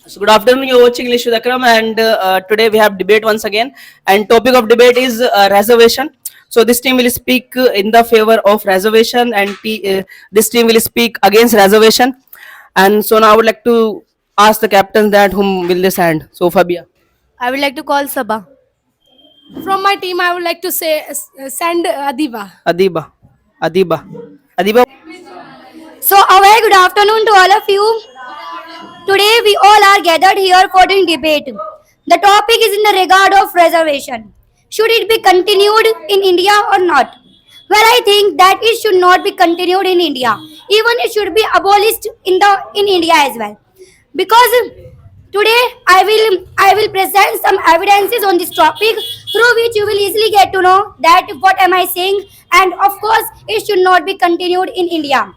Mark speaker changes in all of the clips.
Speaker 1: So good afternoon. You're watching English with Akram, and today we have debate once again. And topic of debate is reservation. So this team will speak in the favor of reservation, and this team will speak against reservation. And so now I would like to ask the captains that whom will they send. So Fabia,
Speaker 2: I would like to call Sabah. From my team, I would like to say send Adiba.
Speaker 1: Adiba, Adiba, Adiba.
Speaker 3: So, a very good afternoon to all of you. Today, we all are gathered here for the debate. The topic is in the regard of reservation. Should it be continued in India or not? Well, I think that it should not be continued in India. Even it should be abolished in India as well. Because today I will present some evidences on this topic through which you will easily get to know that what am I saying, and of course it should not be continued in India.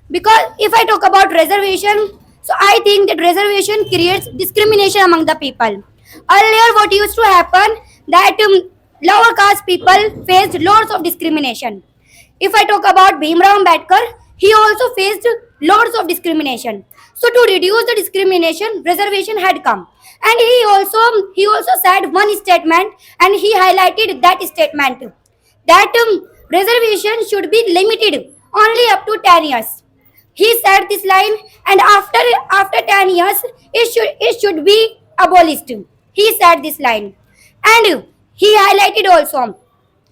Speaker 3: Because if I talk about reservation, so I think that reservation creates discrimination among the people. Earlier, what used to happen that lower caste people faced lots of discrimination. If I talk about Bhimrao Ambedkar, he also faced lots of discrimination. So to reduce the discrimination, reservation had come, and he also said one statement, and he highlighted that statement that reservation should be limited only up to 10 years. He said this line, and after 10 years, it should be abolished. He said this line, and he highlighted also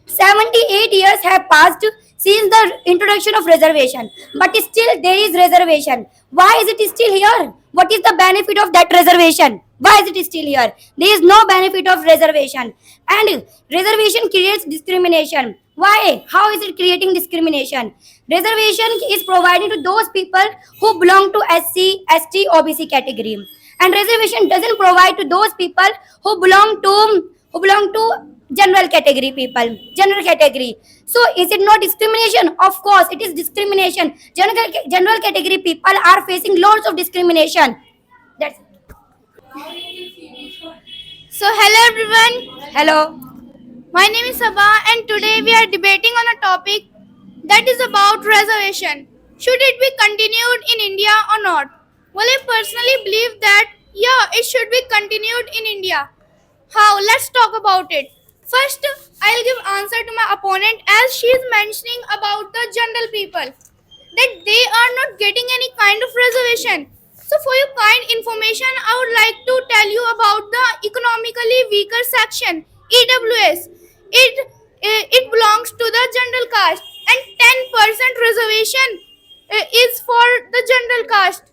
Speaker 3: 78 years have passed since the introduction of reservation, but still there is reservation. Why is it still here? What is the benefit of that reservation? Why is it still here? There is no benefit of reservation, and reservation creates discrimination. Why? How is it creating discrimination? Reservation is provided to those people who belong to SC, ST, OBC category, and reservation doesn't provide to those people who belong to general category people, general category. So is it not discrimination? Of course it is discrimination. General category people are facing lots of discrimination. That's
Speaker 2: So, hello everyone.
Speaker 3: hello.
Speaker 2: My name is Sabah, and today we are debating on a topic that is about reservation. Should it be continued in India or not? Well, I personally believe that it should be continued in India. How? Let's talk about it. First, I'll give answer to my opponent as she is mentioning about the general people that they are not getting any kind of reservation. So, for your kind information, I would like to tell you about the economically weaker section (EWS). It belongs to the general caste, and 10% reservation is for the general caste.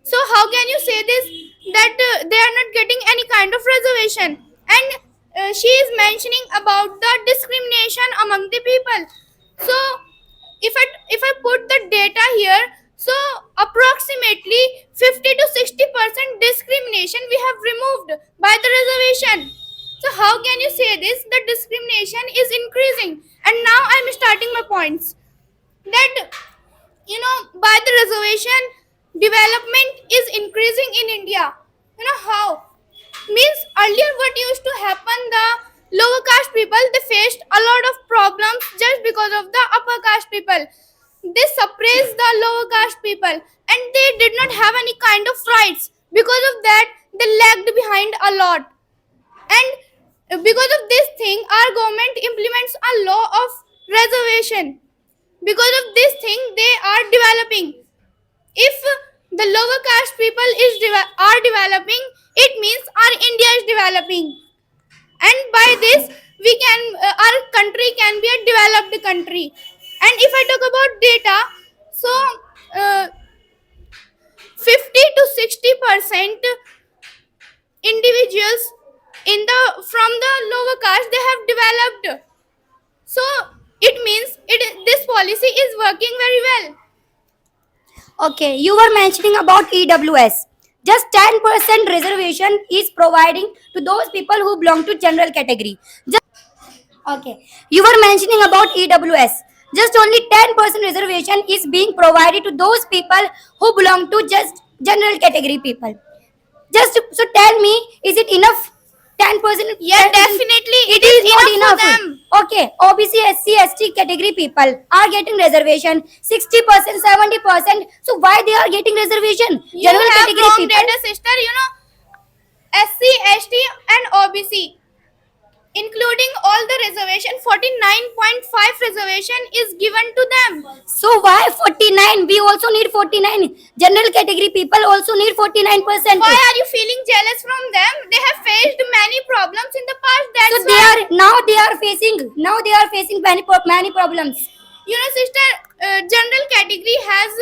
Speaker 2: So how can you say this that they are not getting any kind of reservation? And she is mentioning about the discrimination among the people. So if I put the data here, so approximately 50 to 60% discrimination we have removed by the reservation. So how can you say this? The discrimination is increasing. And now I'm starting my points. That by the reservation, development is increasing in India. You know how? Means earlier what used to happen, the lower caste people they faced a lot of problems just because of the upper caste people. They suppressed the lower caste people and they did not have any kind of rights. Because of that, they lagged behind a lot. And because of this thing, our government implements a law of reservation. Because of this thing, they are developing. If the lower caste people are developing, it means our India is developing, and by this we can our country can be a developed country. And if I talk about data, so 50 to 60% individuals from the lower caste they have developed. So it means this policy is working very well.
Speaker 3: Okay, you were mentioning about EWS. Just 10% reservation is providing to those people who belong to general category. Okay, you were mentioning about EWS. Just only 10% reservation is being provided to those people who belong to just general category people. Just so tell me, is it enough? 10%.
Speaker 2: Yeah, definitely.
Speaker 3: It is not
Speaker 2: enough
Speaker 3: enough.
Speaker 2: for them.
Speaker 3: Okay, OBC, SC, ST category people are getting reservation 60%, 70%. So why they are getting reservation?
Speaker 2: You
Speaker 3: General
Speaker 2: have
Speaker 3: category
Speaker 2: wrong
Speaker 3: people.
Speaker 2: data, sister. You know, SC, ST, and OBC, including all the reservation, 49.5 reservation is given to them.
Speaker 3: So why 49? We also need 49. General category people also need 49%.
Speaker 2: Why are you feeling jealous from them? They have faced many problems in the past. That's
Speaker 3: So they
Speaker 2: why.
Speaker 3: are they are facing many problems.
Speaker 2: You know, sister, general category has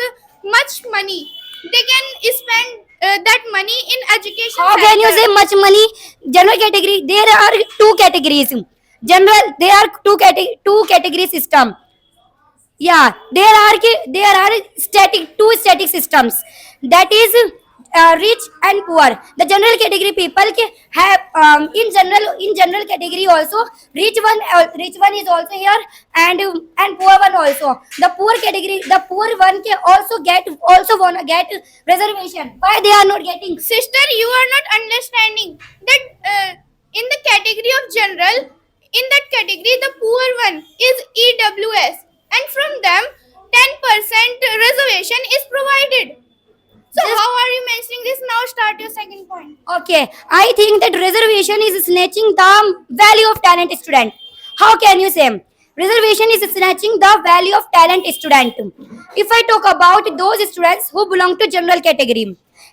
Speaker 2: much money. They can spend that money in education.
Speaker 3: How can you
Speaker 2: sector.
Speaker 3: say much money? General category, there are two categories. General, there are two category system. Yeah, there are two static systems. That is rich and poor. The general category people have in general category also rich one is also here, and poor one also. The poor category, the poor one can also wanna get reservation. Why they are not getting?
Speaker 2: Sister, you are not understanding that in the category of general, in that category, the poor one is EWS, and from them, 10% reservation is provided. So,
Speaker 3: Just-
Speaker 2: how are you mentioning this? Now, start your second point.
Speaker 3: Okay, I think that reservation is snatching the value of talent student. How can you say? Reservation is snatching the value of talent student. If I talk about those students who belong to general category,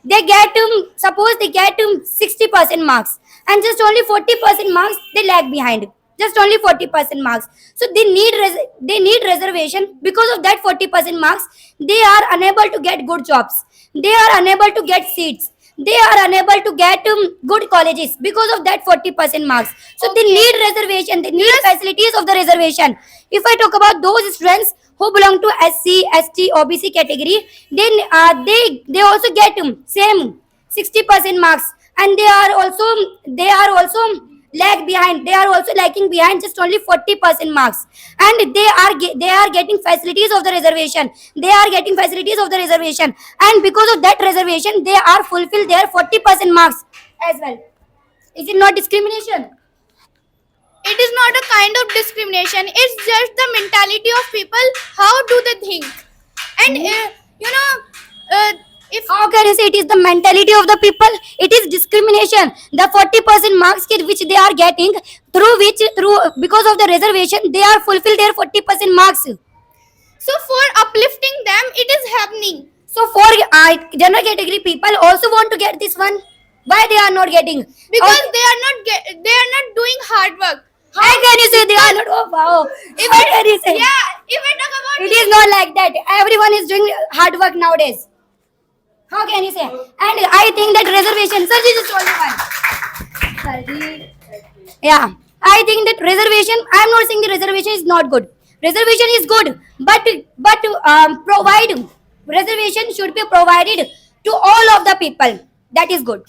Speaker 3: they get suppose they get 60% marks, and just only 40% marks they lag behind. Just only 40% marks. So they need reservation. Because of that 40% marks, they are unable to get good jobs. They are unable to get seats. They are unable to get good colleges because of that 40% marks. So they need reservation. They need facilities of the reservation. If I talk about those students who belong to SC, ST, OBC category, then they also get same 60% marks, and they are also lag behind. They are also lagging behind just only 40% marks, and they are getting facilities of the reservation. They are getting facilities of the reservation, and because of that reservation, they are fulfill their 40% marks as well. Is it not discrimination?
Speaker 2: It is not a kind of discrimination. It's just the mentality of people. How do they think? And you know, if
Speaker 3: How can you say it is the mentality of the people? It is discrimination. The 40% marks which they are getting, through because of the reservation, they are fulfill their 40% marks.
Speaker 2: so, for uplifting them, it is happening.
Speaker 3: So for general category people also want to get this one. Why they are not getting?
Speaker 2: Because
Speaker 3: How-
Speaker 2: they are not doing hard work.
Speaker 3: how can you say they are not? Oh wow!
Speaker 2: If
Speaker 3: How
Speaker 2: I,
Speaker 3: can you say?
Speaker 2: yeah, if I talk about
Speaker 3: It is not like that. Everyone is doing hard work nowadays. How can you say? And I think that reservation. Sir, this is only one. Sorry. Yeah, I think that reservation. I am not saying the reservation is not good. Reservation is good, but provide reservation should be provided to all of the people. That is good.